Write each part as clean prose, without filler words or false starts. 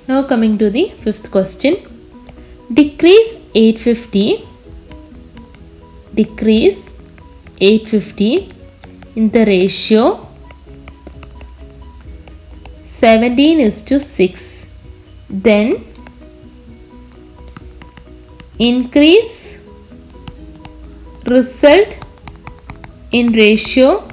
Now coming to the fifth question. Decrease 850 in the ratio 17:6. Then increase result in ratio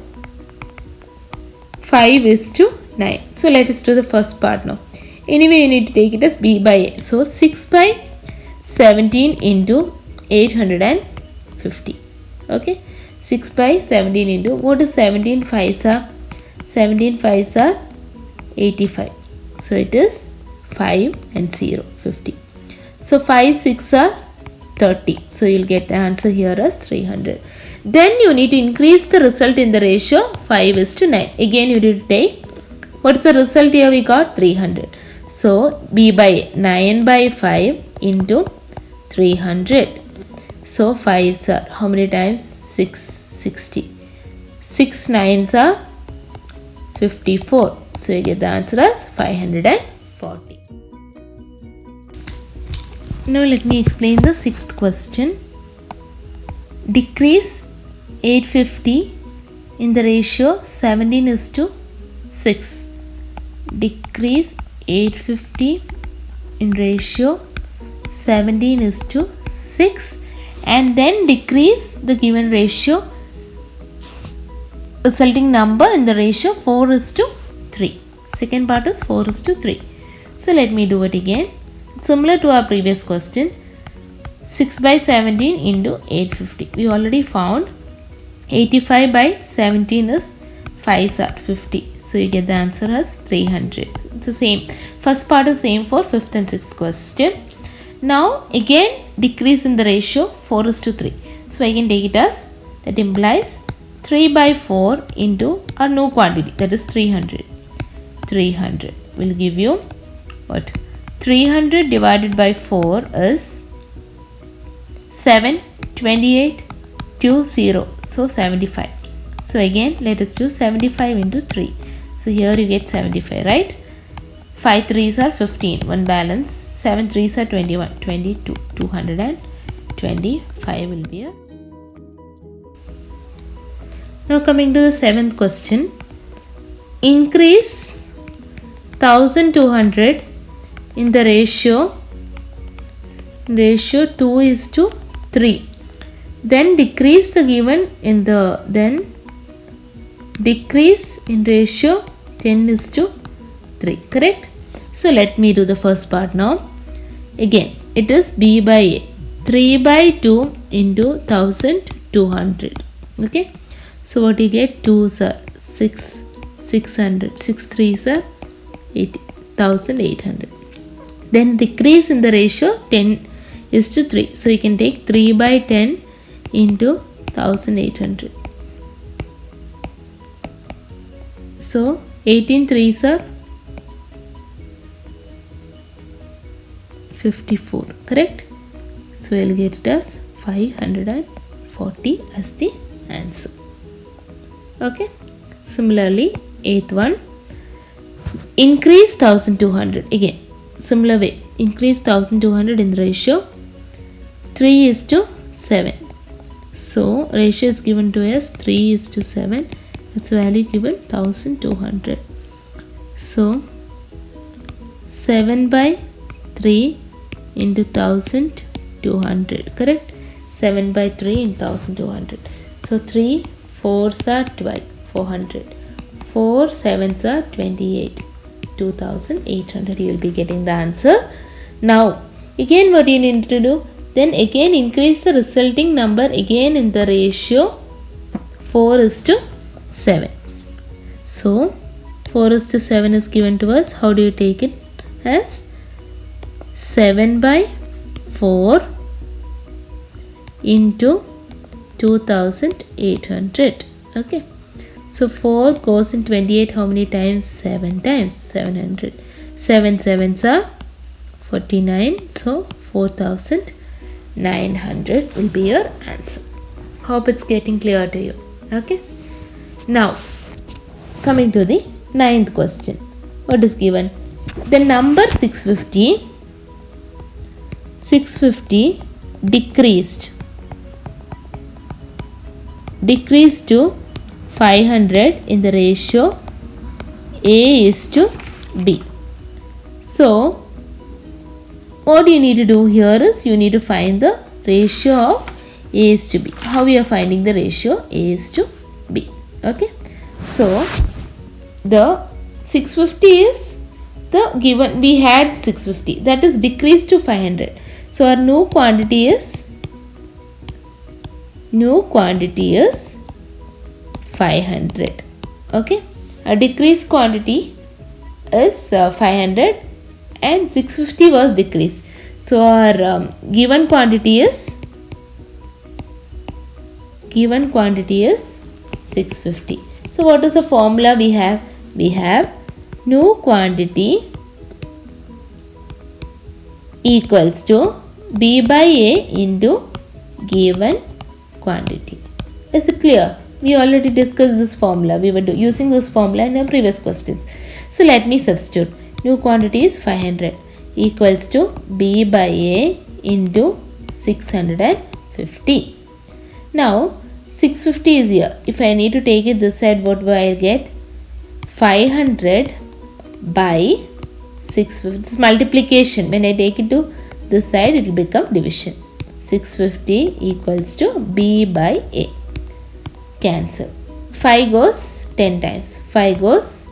5:9. So let us do the first part now. Anyway, you need to take it as B by A. So 6/17 into 850. Okay. 6/17 into, what is 17 5s are? 17 5s are 85. So it is 5 and 0, 50. So 5 6 are 30. So you'll get the answer here as 300. Then you need to increase the result in the ratio 5:9. Again you need to take, what's the result here? We got 300. So B by 9/5 into 300. So 5s are, how many times? 6, 60. 6 9s are 54. So you get the answer as 540. Now let me explain the sixth question. Decrease 850 in the ratio 17:6. Decrease 850 in ratio 17:6, and then decrease the given ratio, resulting number in the ratio 4:3. Second part is 4:3. So let me do it again. Similar to our previous question. 6/17 into 850. We already found 85/17 is 5s are 50. So you get the answer as 300. It's the same. First part is same for fifth and sixth question. Now again decrease in the ratio 4:3. So I can take it as, that implies 3/4 into our new quantity, that is 300. 300 will give you what? 300 divided by 4 is 7, 28, 20. So 75. So again let us do 75 into 3. So here you get 75, right? 5 3s are 15, one balance. 7 3s are 21, 22. 225 will be here. Now coming to the seventh question. Increase 1200 in the ratio 2:3. Then decrease the given in the, then decrease in ratio 10:3. Correct? So let me do the first part now. Again it is B by A. 3/2 into 1200. Okay. So what you get? 2s are 6, 600. 6 3s are 1800. Then decrease in the ratio 10:3. So you can take 3/10 into 1800. So 18 3s are 54. Correct? So we'll get it as 540 as the answer. Okay. Similarly, eighth one. Increase 1200. Again, similar way. Increase 1200 in the ratio 3:7. So ratio is given to us 3:7. Its value given 1200. So 7/3 into 1200. Correct? 7/3 into 1200. So 3 4s are 12, 400. 4 7s are 28, 2800. You will be getting the answer. Now again what you need to do, then again increase the resulting number again in the ratio 4:7. So 4:7 is given to us. How do you take it? As 7/4 into 2800. Okay. So 4 goes in 28 how many times? 7 times. 700. 7 7s are 49. So 4900 will be your answer. Hope it's getting clear to you. Okay. Now coming to the ninth question. What is given? The number 650 decreased to 500 in the ratio A is to B. So what you need to do here is you need to find the ratio of A is to B. How we are finding the ratio A is to B? Okay, so the 650 is the given, we had 650, that is decreased to 500. So our new quantity is 500. Okay, a decreased quantity is 500 and 650 was decreased. So our given quantity is 650. So what is the formula we have? We have new quantity equals to B by A into given quantity. Is it clear? We already discussed this formula. We were using this formula in our previous questions. So let me substitute. New quantity is 500 equals to B by A into 650. Now 650 is here. If I need to take it this side, what will I get? 500 by 650. This is multiplication. When I take it to this side, it will become division. 650 equals to B by A. Cancel. 5 goes 10 times. 5 goes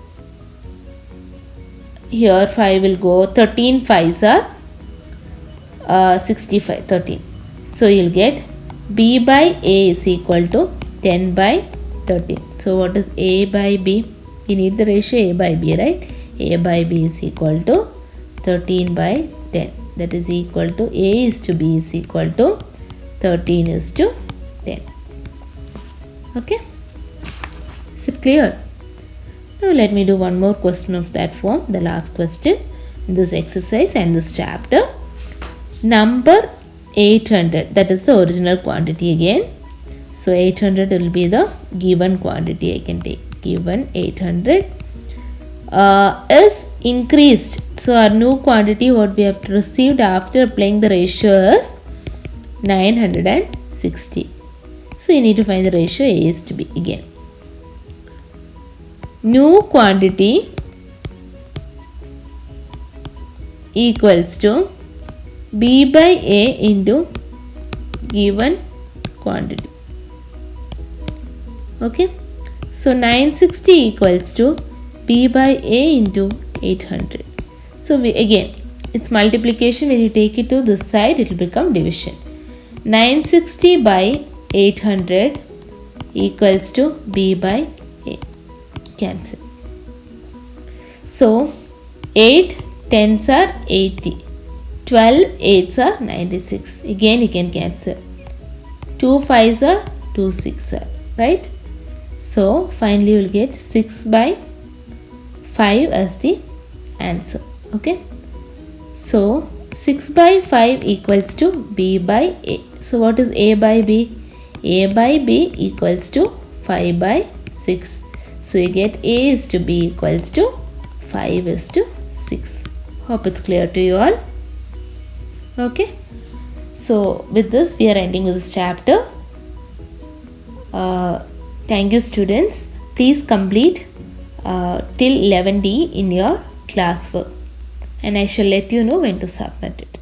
here. 5 will go. 13 5s are 65. 13. So you will get B by A is equal to 10 by 13. So what is A by B? We need the ratio A by B, right? A by B is equal to 13 by 10. That is equal to A is to B is equal to 13 is to 10. Okay, is it clear? Now let me do one more question of that form, the last question in this exercise and this chapter. Number 800, that is the original quantity again. So 800 will be the given quantity. I can take given 800 is increased. So our new quantity what we have received after applying the ratio is 960. So you need to find the ratio A is to B again. New quantity equals to B by A into given quantity. Okay, so 960 equals to B by A into 800. So we again, it's multiplication. When you take it to this side, it will become division. 960 by 800 equals to B by A. Cancel. So 8 10s are 80. 12 8s are 96. Again you can cancel. 2 5s are 2 6 are, right? So finally you will get 6 by 5 as the answer. Okay, so 6 by 5 equals to B by A. So what is A by B? A by B equals to 5 by 6. So you get A is to B equals to 5 is to 6. Hope it's clear to you all. Okay, so with this we are ending with this chapter. Thank you students. Please complete till 11D in your classwork and I shall let you know when to submit it.